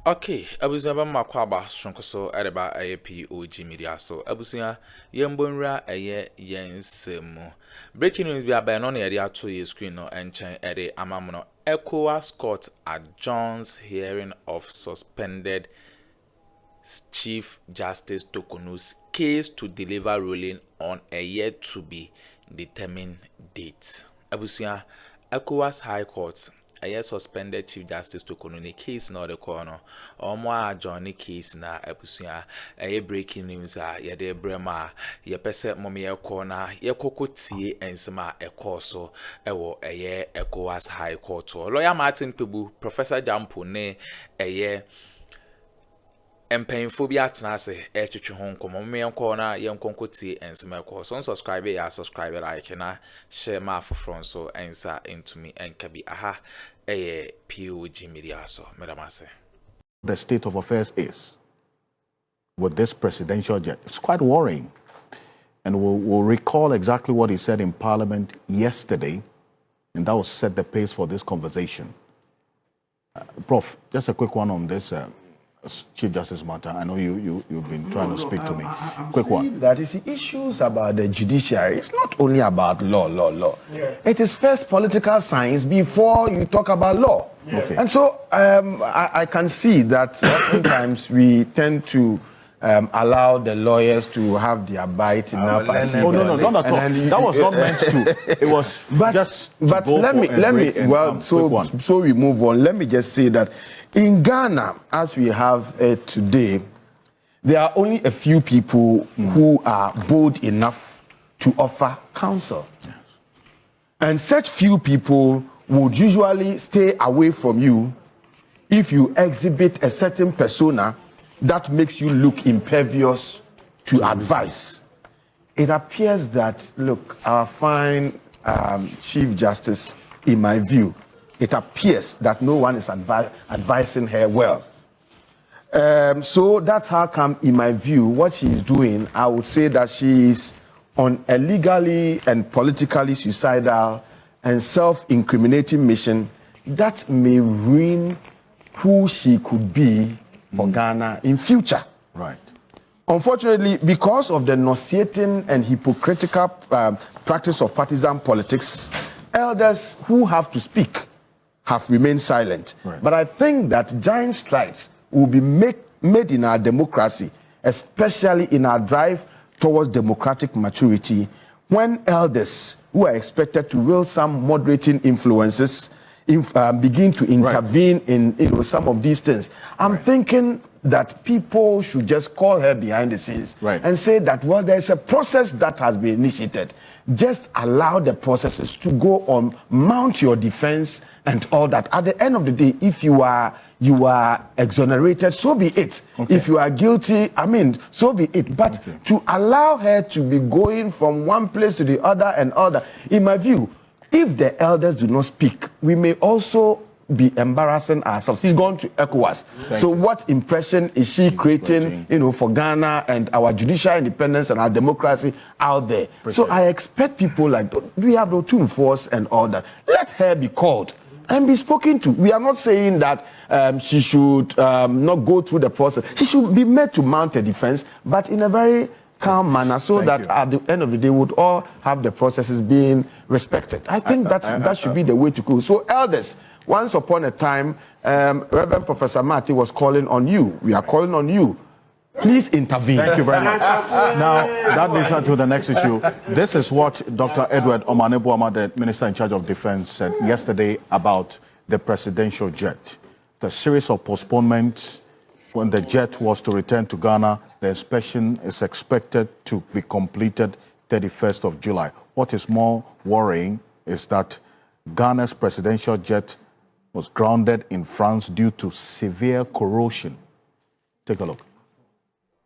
Okay, abusua makwaba shonkoso ereba POG Media so abusua yembonra yensemu. Breaking news bi abai no na yade ato ye screen no enchen ere amamono ECOWAS court adjourns hearing of suspended Chief Justice Torkornoo's case to deliver ruling on a yet to be determined date. Abusia ECOWAS High Court suspended Chief Justice Torkornoo case na the corner omo adjourn case na abusia breaking news ye de brema ye pese mom ye corner ye kokotie ensema ekoso ewo ECOWAS High Court lawyer Martin Pebu Professor Jampo ne Painful be at Nase, Etch home, come me and corner, young concotti, and some so subscribe, ya subscribe, I can share my for front so answer into me and kabi aha a POG Media so, Madam. The state of affairs is with this presidential jet. It's quite worrying. And we'll recall exactly what he said in Parliament yesterday, and that will set the pace for this conversation. Prof, just a quick one on this. Chief Justice matter. I know you've been trying to speak to me. Quick one. That is the issues about the judiciary. It's not only about law. Yeah. It is first political science before you talk about law. Yeah. Okay. And so I can see that oftentimes we tend to allow the lawyers to have their bite enough. Oh no, not at all. That was not meant to. It was but let me well, so we move on. Let me just say that in Ghana, as we have it today, there are only a few people who are bold enough to offer counsel. Yes. And such few people would usually stay away from you if you exhibit a certain persona that makes you look impervious to advice. It appears that, look, our fine Chief Justice, in my view, it appears that no one is advising her well. So that's how come, in my view, what she is doing, I would say that she is on a legally and politically suicidal and self-incriminating mission that may ruin who she could be for Ghana in future. Right. Unfortunately, because of the nauseating and hypocritical practice of partisan politics, elders who have to speak have remained silent. Right. But I think that giant strides will be made in our democracy, especially in our drive towards democratic maturity, when elders who are expected to wield some moderating influences begin to intervene in some of these things. I'm thinking that people should just call her behind the scenes and say that, well, there's a process that has been initiated. Just allow the processes to go on, mount your defense and all that. At the end of the day, if you are exonerated, so be it. Okay. If you are guilty, so be it. But to allow her to be going from one place to the other and other, in my view, if the elders do not speak, we may also be embarrassing ourselves. He's gone to ECOWAS. So what impression is she creating, for Ghana and our judicial independence and our democracy out there? So I expect people like, we have no tune force and all that. Let her be called and be spoken to. We are not saying that she should not go through the process. She should be made to mount a defense, but in a very calm manner, so that at the end of the day, would all have the processes being respected. I think that should be the way to go. So elders, once upon a time, Reverend Professor Marty was calling on you. We are calling on you. Please intervene. Thank you very much. Now, that leads us to the next issue. This is what Dr. Edward Omanebuama, the Minister in charge of Defense, said yesterday about the presidential jet. The series of postponements when the jet was to return to Ghana, the inspection is expected to be completed 31st of July. What is more worrying is that Ghana's presidential jet was grounded in France due to severe corrosion. Take a look.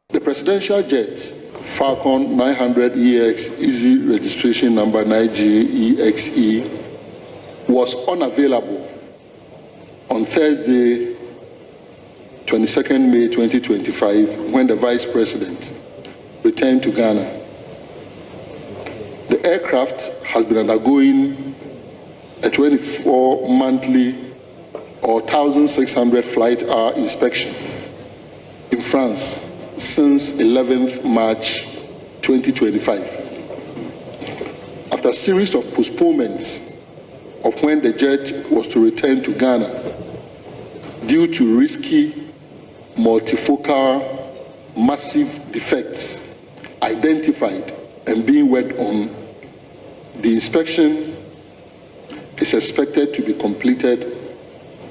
The presidential jet, Falcon 900 EX, easy registration number 9GEXE, was unavailable on Thursday, 22nd May 2025, when the Vice President returned to Ghana. The aircraft has been undergoing a 24-monthly or 1,600 flight hour inspection in France since 11th March 2025. After a series of postponements of when the jet was to return to Ghana due to risky, multifocal, massive defects identified and being worked on, the inspection is expected to be completed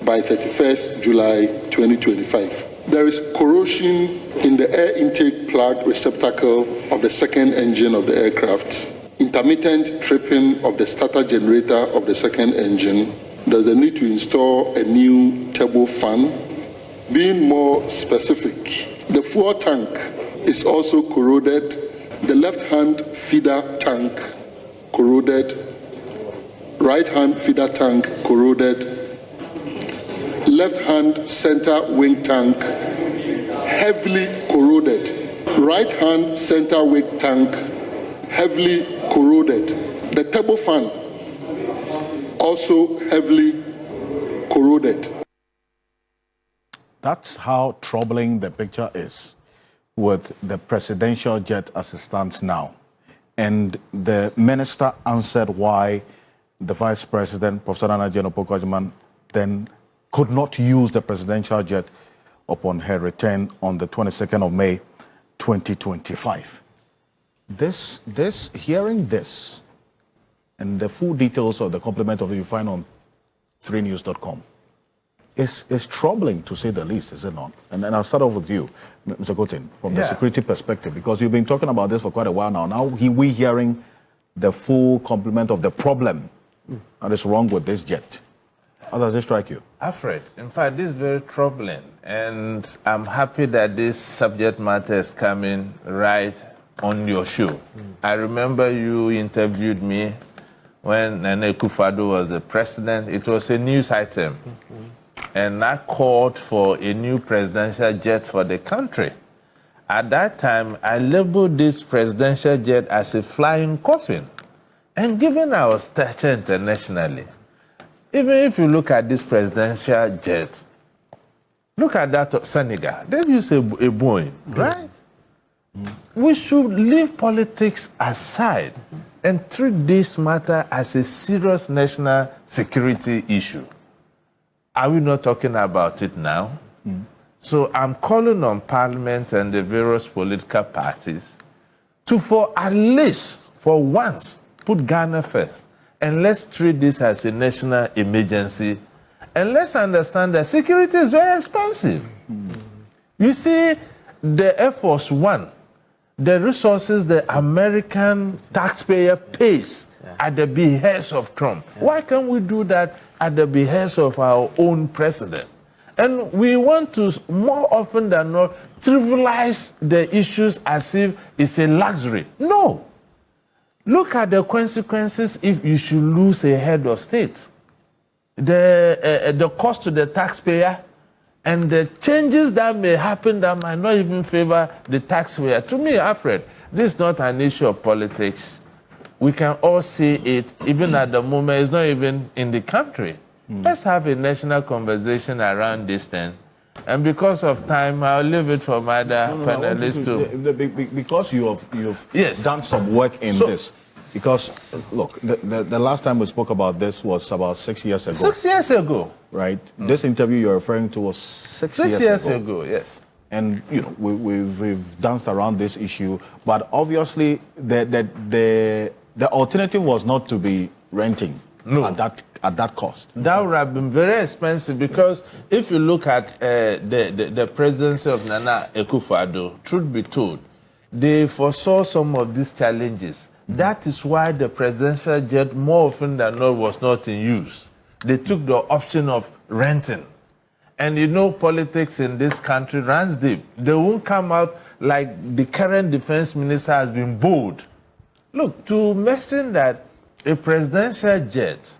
by 31st July 2025. There is corrosion in the air intake plug receptacle of the second engine of the aircraft, intermittent tripping of the starter generator of the second engine. There's a need to install a new turbo fan. Being more specific, the fuel tank is also corroded, the left-hand feeder tank corroded, right-hand feeder tank corroded, left-hand center wing tank heavily corroded, right-hand center wing tank heavily corroded. The turbo fan also heavily corroded. That's how troubling the picture is with the presidential jet as it stands now. And the minister answered why the vice president, Professor Nana Jane Opoku-Agyeman, then could not use the presidential jet upon her return on the 22nd of May, 2025. Hearing this, and the full details of the complement of it you find on 3news.com, is troubling to say the least, is it not? And then I'll start off with you, Mr. Gotin, from the security perspective, because you've been talking about this for quite a while now. Now we're hearing the full complement of the problem that is wrong with this jet. How does it strike you? Alfred, in fact, this is very troubling, and I'm happy that this subject matter is coming right on your show. I remember you interviewed me when Nana Akuffo was the president. It was a news item, and I called for a new presidential jet for the country. At that time, I labeled this presidential jet as a flying coffin. And given our stature internationally, even if you look at this presidential jet, look at that of Senegal. They use a Boeing, right? We should leave politics aside and treat this matter as a serious national security issue. Are we not talking about it now? So I'm calling on Parliament and the various political parties to, for at least, for once, put Ghana first. And let's treat this as a national emergency. And let's understand that security is very expensive. You see, the Air Force One, the resources the American taxpayer pays at the behest of Trump. Why can't we do that at the behest of our own president? And we want to, more often than not, trivialize the issues as if it's a luxury. No. Look at the consequences if you should lose a head of state. The cost to the taxpayer and the changes that may happen that might not even favor the taxpayer. To me, Alfred, this is not an issue of politics. We can all see it, even at the moment, it's not even in the country. Let's have a national conversation around this thing. And because of time, I'll leave it for my other panelists to... Because you've done some work in this. Because, look, the last time we spoke about this was about 6 years ago. 6 years ago. Right? This interview you're referring to was 6 years ago. 6 years ago, yes. And, you know, we've danced around this issue. But obviously, the alternative was not to be renting at that cost. That would have been very expensive, because if you look at the presidency of Nana Akufo-Addo, truth be told, they foresaw some of these challenges. That is why the presidential jet, more often than not, was not in use. They took the option of renting. And you know, politics in this country runs deep. They won't come out like the current defense minister has been bold. Look, to mention that a presidential jet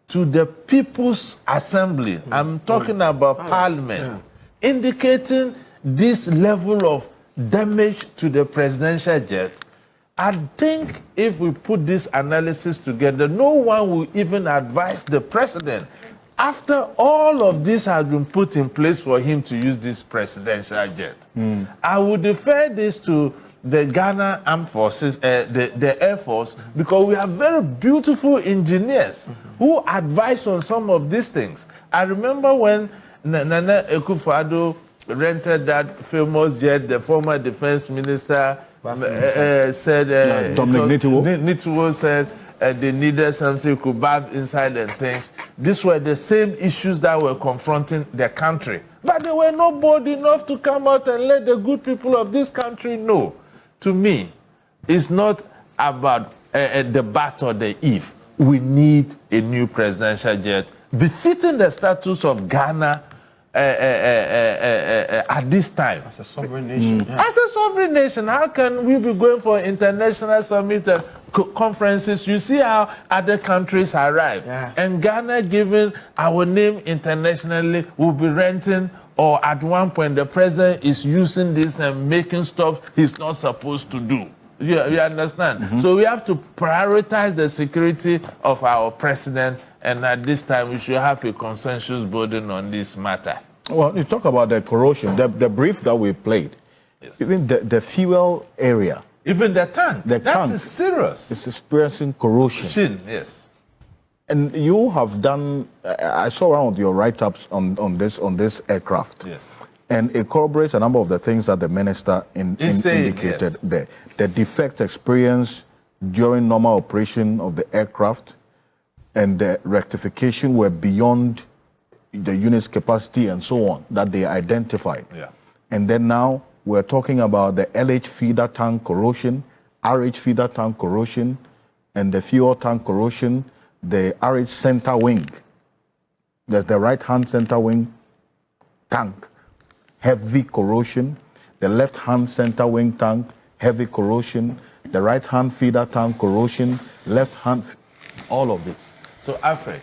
to the People's Assembly, I'm talking about Parliament, indicating this level of damage to the presidential jet, I think if we put this analysis together, no one will even advise the president. after all of this has been put in place for him to use this presidential jet, I would defer this to the Ghana Armed Forces, the Air Force, because we have very beautiful engineers who advise on some of these things. I remember when Nana Akuffo rented that famous jet, the former defense minister said, Dominic Nitiwo said, they needed something could bath inside and things. These were the same issues that were confronting the country. But there were not bold enough to come out and let the good people of this country know. To me, it's not about the but or the if. We need a new presidential jet befitting the status of Ghana at this time. As a sovereign nation. As a sovereign nation, how can we be going for international summit and conferences? You see how other countries arrive. And Ghana, given our name internationally, will be renting, or at one point the president is using this and making stuff he's not supposed to do. You understand? So we have to prioritize the security of our president, and at this time we should have a consensus building on this matter. Well, you talk about the corrosion, the brief that we played, even the fuel area. Even the tank. That is serious. It's experiencing corrosion. Yes. And you have done, I saw one of your write-ups on this aircraft. Yes. And it corroborates a number of the things that the minister indicated there. The defects experienced during normal operation of the aircraft and the rectification were beyond the unit's capacity and so on that they identified. Yeah. And then now we're talking about the LH feeder tank corrosion, RH feeder tank corrosion, and the fuel tank corrosion, the RH center wing. There's the right-hand center wing tank, heavy corrosion, the left-hand center wing tank, heavy corrosion, the right-hand feeder tank corrosion, left-hand, all of this. So, Alfred,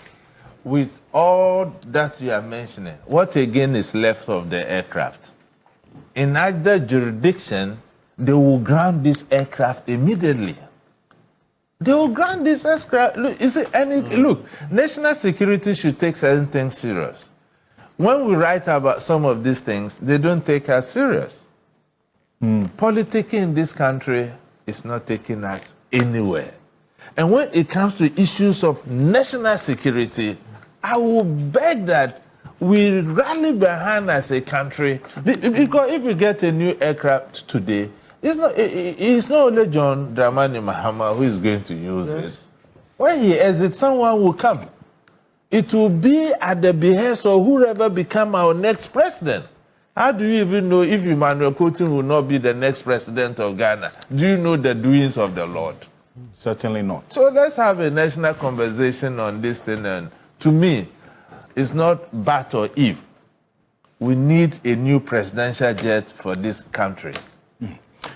with all that you are mentioning, what again is left of the aircraft? In either jurisdiction, they will ground this aircraft immediately. They will grant this aircraft. Look, look, national security should take certain things serious. When we write about some of these things, they don't take us serious. Politicking in this country is not taking us anywhere. And when it comes to issues of national security, I will beg that we rally behind as a country. Because if we get a new aircraft today, it's not only John Dramani Mahama who is going to use it. When he exits, someone will come. It will be at the behest of whoever become our next president. How do you even know if Emmanuel Coutinho will not be the next president of Ghana? Do you know the doings of the Lord? Certainly not. So let's have a national conversation on this thing. And to me, it's not but or if. We need a new presidential jet for this country.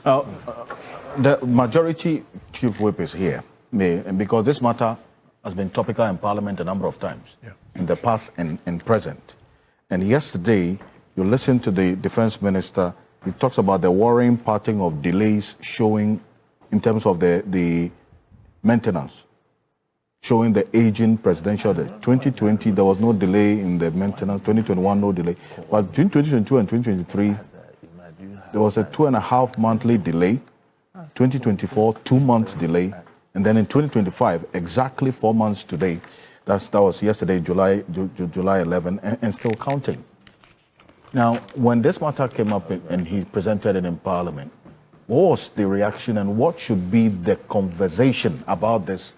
The majority chief whip is here, and because this matter has been topical in Parliament a number of times in the past and present. And yesterday, you listened to the defense minister. He talks about the worrying pattern of delays showing in terms of the maintenance, showing the aging presidential. 2020, there was no delay in the maintenance. 2021, no delay. But between 2022 and 2023, there was a 2.5 monthly delay. 2024, 2 months delay. And then in 2025, exactly 4 months today. That was yesterday, July 11, and still counting. Now, when this matter came up and he presented it in Parliament, what was the reaction and what should be the conversation about this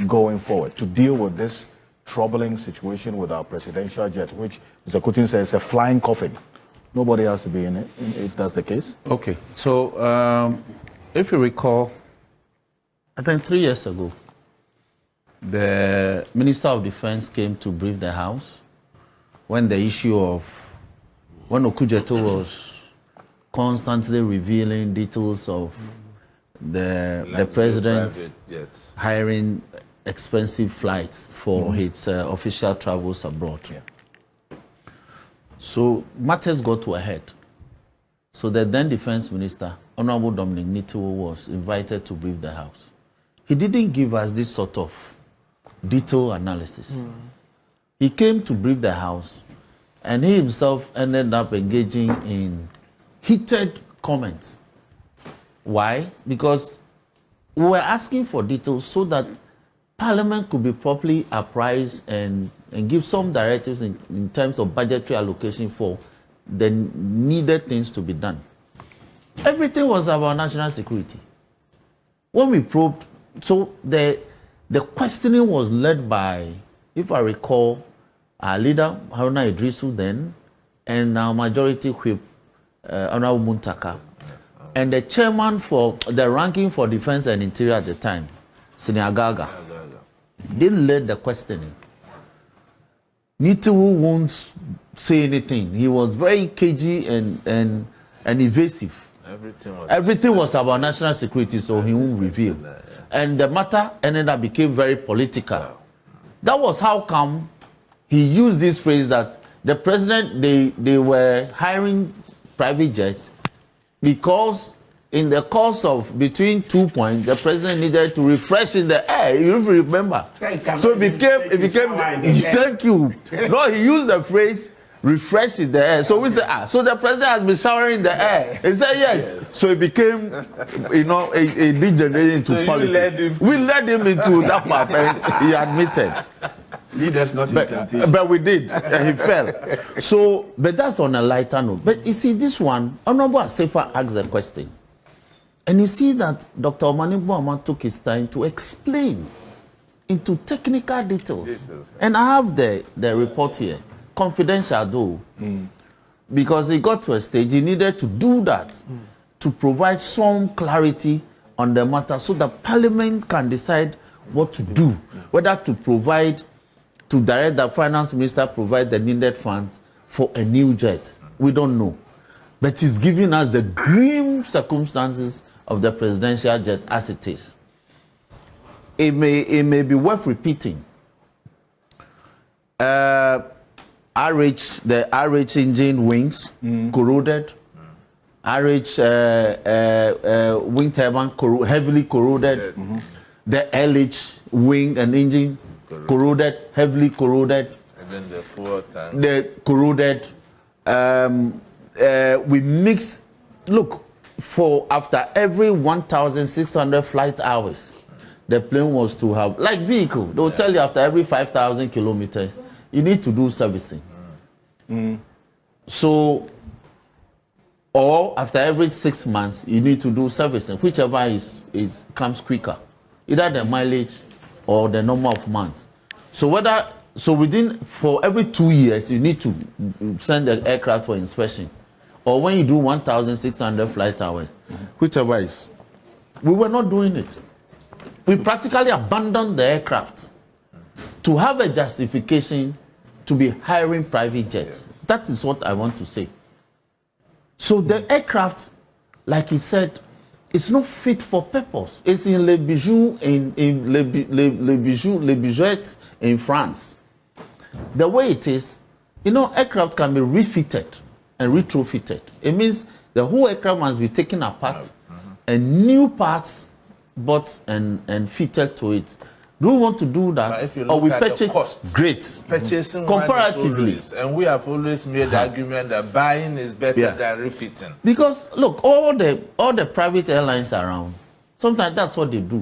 going forward to deal with this troubling situation with our presidential jet, which Mr. Coutinho says is a flying coffin? Nobody has to be in it, if that's the case. Okay, so if you recall, I think 3 years ago, the Minister of Defense came to brief the House when the issue of when Okujeto was constantly revealing details of the president hiring expensive flights for his official travels abroad. So matters got to a head. So the then Defense Minister, Honorable Dominic Nitiwo, was invited to brief the House. He didn't give us this sort of detailed analysis. he came to brief the House, and he himself ended up engaging in heated comments. Why? Because we were asking for details so that Parliament could be properly apprised and give some directives in terms of budgetary allocation for the needed things to be done. Everything was about national security. When we probed, so the questioning was led by, if I recall, our leader, Haruna Idrisu then, and our majority whip, Honorable Muntaka, and the chairman for the ranking for Defense and Interior at the time, Senior Gaga. They led the questioning. Nitu won't say anything. He was very cagey and evasive. Everything was about national security, so he won't reveal. And the matter ended up became very political. That was how come he used this phrase that the president, they were hiring private jets because in the course of between 2 points, the president needed to refresh in the air. You remember? So it became. Thank you. No, he used the phrase refresh in the air. So we said, so the president has been showering in the air. He said yes. So it became, a degeneration into politics. We led him into that part, and he admitted. Leaders not but we did, and he fell. So, but that's on a lighter note. But you see, this one, Honorable Asefa asked the question. And you see that Dr. Omane Boamah took his time to explain into technical details. And I have the report here, confidential though, because he got to a stage, he needed to do that to provide some clarity on the matter so that Parliament can decide what to do, whether to provide, to direct the finance minister provide the needed funds for a new jet. We don't know. But he's giving us the grim circumstances of the presidential jet as it is. It may be worth repeating. The RH engine wings corroded. RH wing turbine heavily corroded. The LH wing and engine corroded, heavily corroded. Even the fuel tank. The corroded. We mix. Look, for after every 1,600 flight hours, the plane was to have, like vehicle, they'll tell you after every 5,000 kilometers, you need to do servicing. So, or after every 6 months, you need to do servicing, whichever comes quicker, either the mileage or the number of months. So for every 2 years, you need to send the aircraft for inspection. Or when you do 1,600 flight hours, whichever is. We were not doing it. We practically abandoned the aircraft to have a justification to be hiring private jets. That is what I want to say. So the aircraft, like he said, it's not fit for purpose. It's in Le Bijou, Le Bijouette in France. The way it is, aircraft can be refitted and retrofitted. It means the whole aircraft must be taken apart and new parts bought and fitted to it. Do we want to do that? Or we purchase the cost, great. Purchasing comparatively. And we have always made the argument that buying is better than refitting. Because look, all the private airlines around, sometimes that's what they do.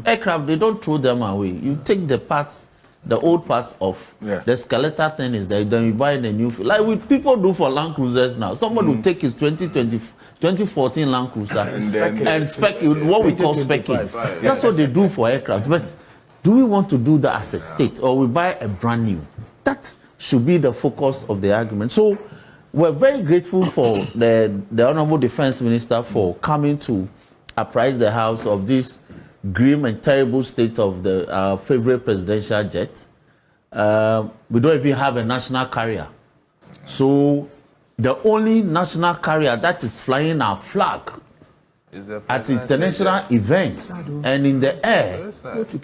Aircraft, they don't throw them away. You take the parts, the old parts off. The skeletal thing is there, then you buy the new. Like people do for Land Cruisers now. Somebody will take his 2014 Land Cruiser and spec what we call specking. That's what they do for aircraft. But do we want to do that as a state, or we buy a brand new? That should be the focus of the argument. So we're very grateful for the Honorable Defense Minister for coming to apprise the House of this grim and terrible state of the favorite presidential jet. We don't even have a national carrier. So the only national carrier that is flying our flag at international events and in the air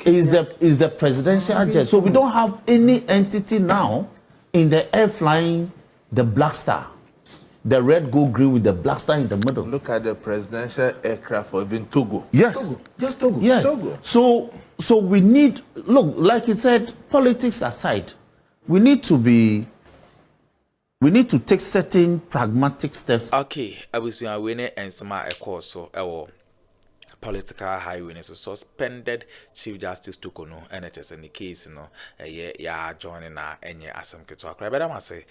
is the presidential jet. So we don't have any entity now in the air flying the Black Star, the red, gold, green with the Black Star in the middle. Look at the presidential aircraft for even Togo. Yes, Togo. Just Togo. Yes. Togo. So we need, look, like you said, politics aside, we need to take certain pragmatic steps. Okay, abusia we ne ensema course so political highway so suspended Chief Justice Torkornoo NHS in the case no ya joining na enye asem keto akra beda ma se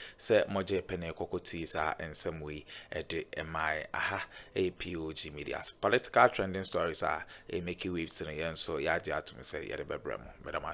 moje pene kokoti sa ensem we de my aha POG Media political trending stories are make waves in yen so ya je atumi say ya de bebrem beda ma